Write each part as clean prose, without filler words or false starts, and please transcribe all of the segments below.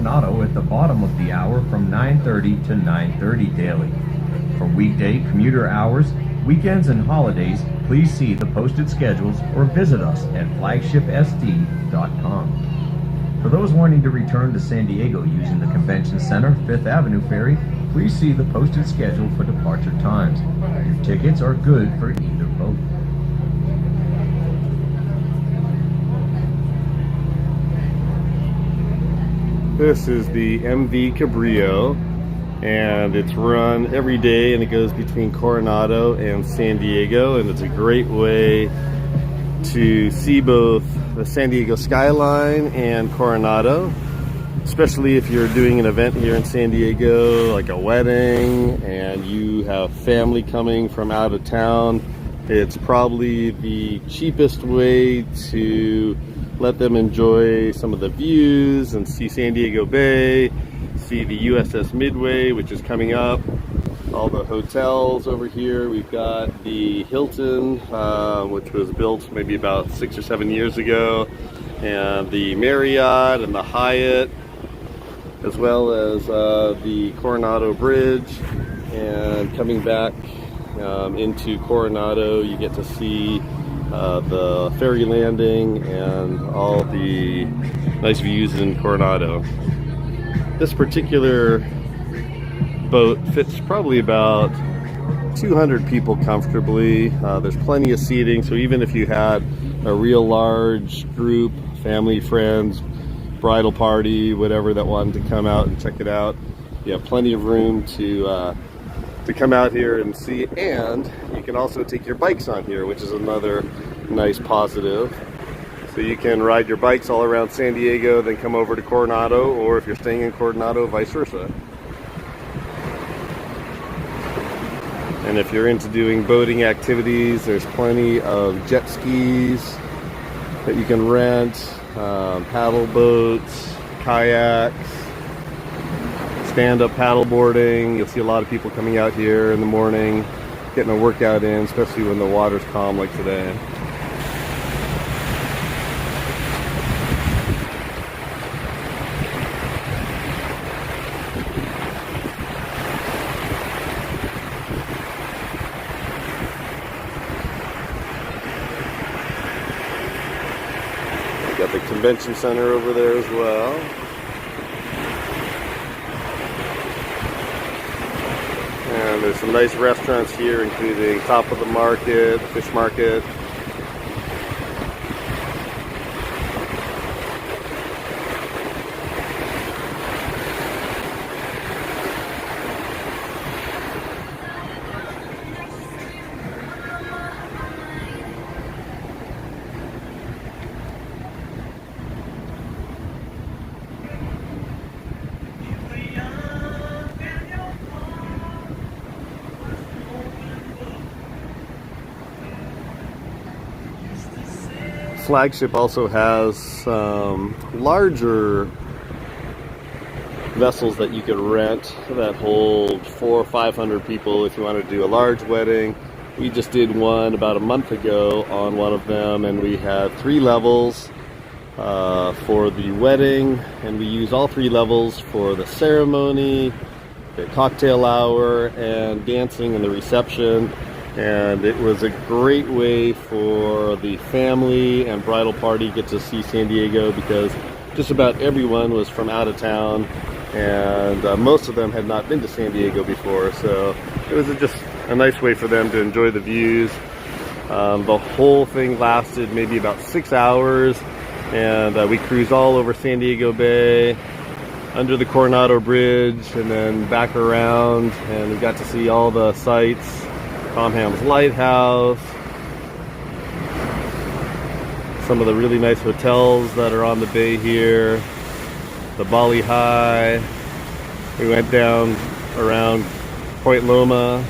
Coronado at the bottom of the hour from 9:30 to 9:30 daily. For weekday commuter hours, weekends and holidays, please see the posted schedules or visit us at flagshipsd.com. For those wanting to return to San Diego using the Convention Center Fifth Avenue ferry, please see the posted schedule for departure times. Your tickets are good for either boat. This is the MV Cabrillo, and it's run every day, and it goes between Coronado and San Diego, and it's a great way to see both the San Diego skyline and Coronado, especially if you're doing an event here in San Diego, like a wedding, and you have family coming from out of town. It's probably the cheapest way to let them enjoy some of the views and see San Diego Bay, see the USS Midway, which is coming up, all the hotels over here. We've got the Hilton, which was built maybe about 6 or 7 years ago, and the Marriott and the Hyatt, as well as the Coronado Bridge. And coming back into Coronado, you get to see the ferry landing and all the nice views in Coronado. This particular boat fits probably about 200 people comfortably. There's plenty of seating, so even if you had a real large group, family, friends, bridal party, whatever, that wanted to come out and check it out, you have plenty of room to come out here and see. And you can also take your bikes on here, which is another nice positive. So you can ride your bikes all around San Diego, then come over to Coronado, or if you're staying in Coronado, vice versa. And if you're into doing boating activities, there's plenty of jet skis that you can rent, paddle boats, kayaks, stand-up paddle boarding. You'll see a lot of people coming out here in the morning, getting a workout in, especially when the water's calm like today. Got the convention center over there as well. And there's some nice restaurants here, including Top of the Market, Fish Market. Flagship also has some larger vessels that you could rent that hold 400 or 500 people if you want to do a large wedding. We just did one about a month ago on one of them, and we had 3 levels for the wedding, and we use all 3 levels for the ceremony, the cocktail hour, and dancing and the reception. And it was a great way for the family and bridal party get to see San Diego, because just about everyone was from out of town, and most of them had not been to San Diego before, so it was just a nice way for them to enjoy the views. The whole thing lasted maybe about 6 hours, and we cruised all over San Diego Bay, under the Coronado Bridge, and then back around, and we got to see all the sights. Tom Ham's Lighthouse, some of the really nice hotels that are on the bay here, the Bali High. We went down around Point Loma,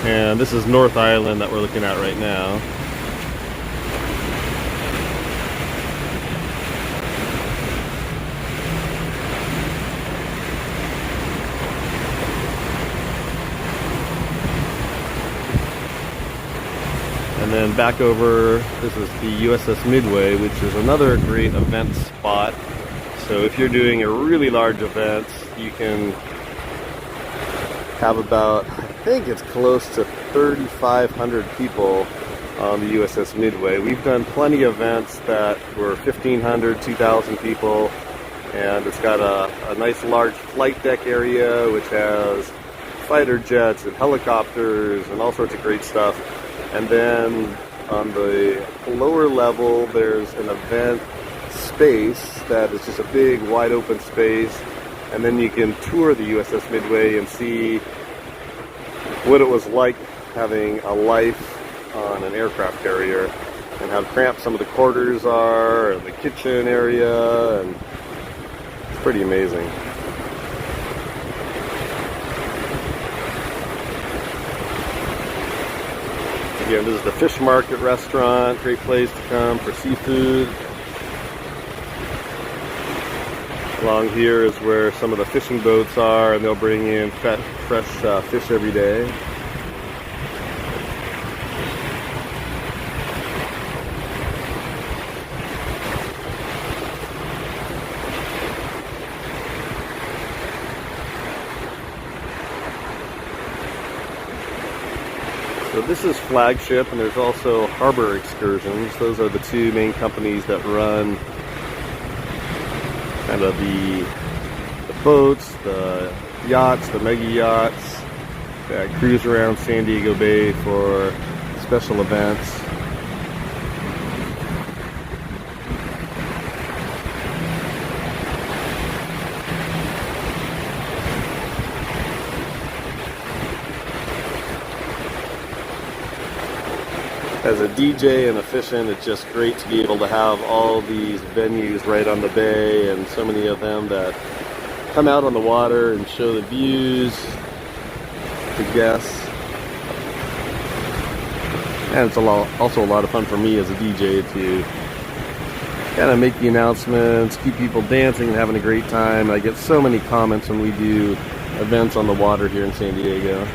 and this is North Island that we're looking at right now. And then back over, this is the USS Midway, which is another great event spot. So if you're doing a really large event, you can have about, I think it's close to 3,500 people on the USS Midway. We've done plenty of events that were 1,500, 2,000 people, and it's got a nice large flight deck area which has fighter jets and helicopters and all sorts of great stuff. And then on the lower level there's an event space that is just a big wide open space, and then you can tour the USS Midway and see what it was like having a life on an aircraft carrier, and how cramped some of the quarters are, and the kitchen area, and it's pretty amazing. Again, this is the Fish Market restaurant, great place to come for seafood. Along here is where some of the fishing boats are, and they'll bring in fresh fish every day. So this is Flagship, and there's also Harbor Excursions. Those are the two main companies that run kind of the boats, the yachts, the mega yachts that cruise around San Diego Bay for special events. As a DJ and a fisherman, it's just great to be able to have all these venues right on the bay, and so many of them that come out on the water and show the views to guests. And it's also a lot of fun for me as a DJ to kind of make the announcements, keep people dancing and having a great time. I get so many comments when we do events on the water here in San Diego.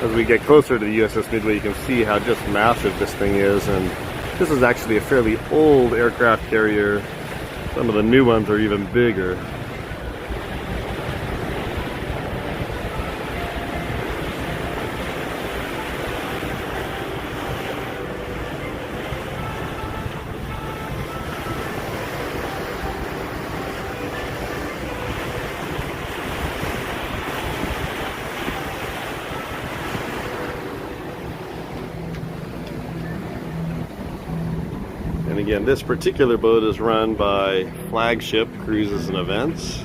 As we get closer to the USS Midway, you can see how just massive this thing is, and this is actually a fairly old aircraft carrier. Some of the new ones are even bigger. And again, this particular boat is run by Flagship Cruises and Events.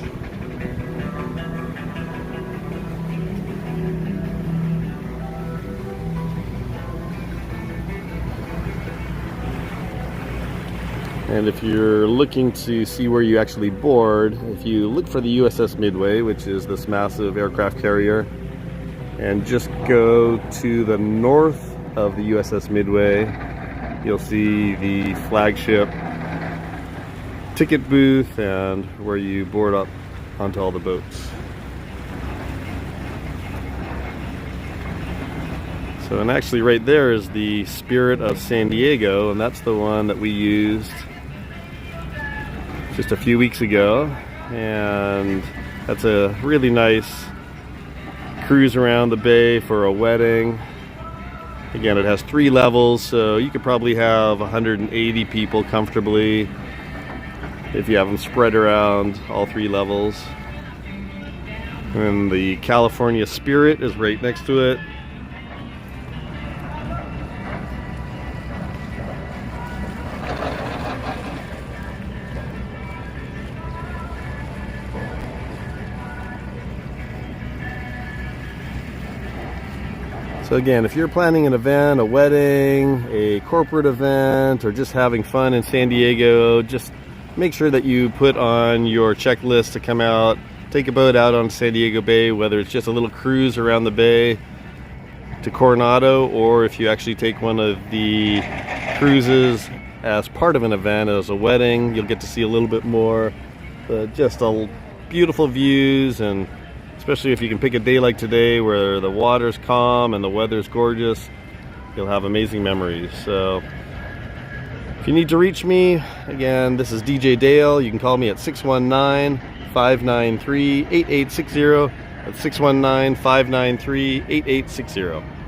And if you're looking to see where you actually board, if you look for the USS Midway, which is this massive aircraft carrier, and just go to the north of the USS Midway, you'll see the Flagship ticket booth and where you board up onto all the boats. So, and actually right there is the Spirit of San Diego, and that's the one that we used just a few weeks ago. And that's a really nice cruise around the bay for a wedding. Again, it has 3 levels, so you could probably have 180 people comfortably if you have them spread around all 3 levels. And the California Spirit is right next to it. So again, if you're planning an event, a wedding, a corporate event, or just having fun in San Diego, just make sure that you put on your checklist to come out, take a boat out on San Diego Bay, whether it's just a little cruise around the bay to Coronado, or if you actually take one of the cruises as part of an event, as a wedding, you'll get to see a little bit more. Just beautiful views and Especially if you can pick a day like today where the water's calm and the weather's gorgeous, you'll have amazing memories. So if you need to reach me, again, this is DJ Dale. You can call me at 619-593-8860. That's 619-593-8860.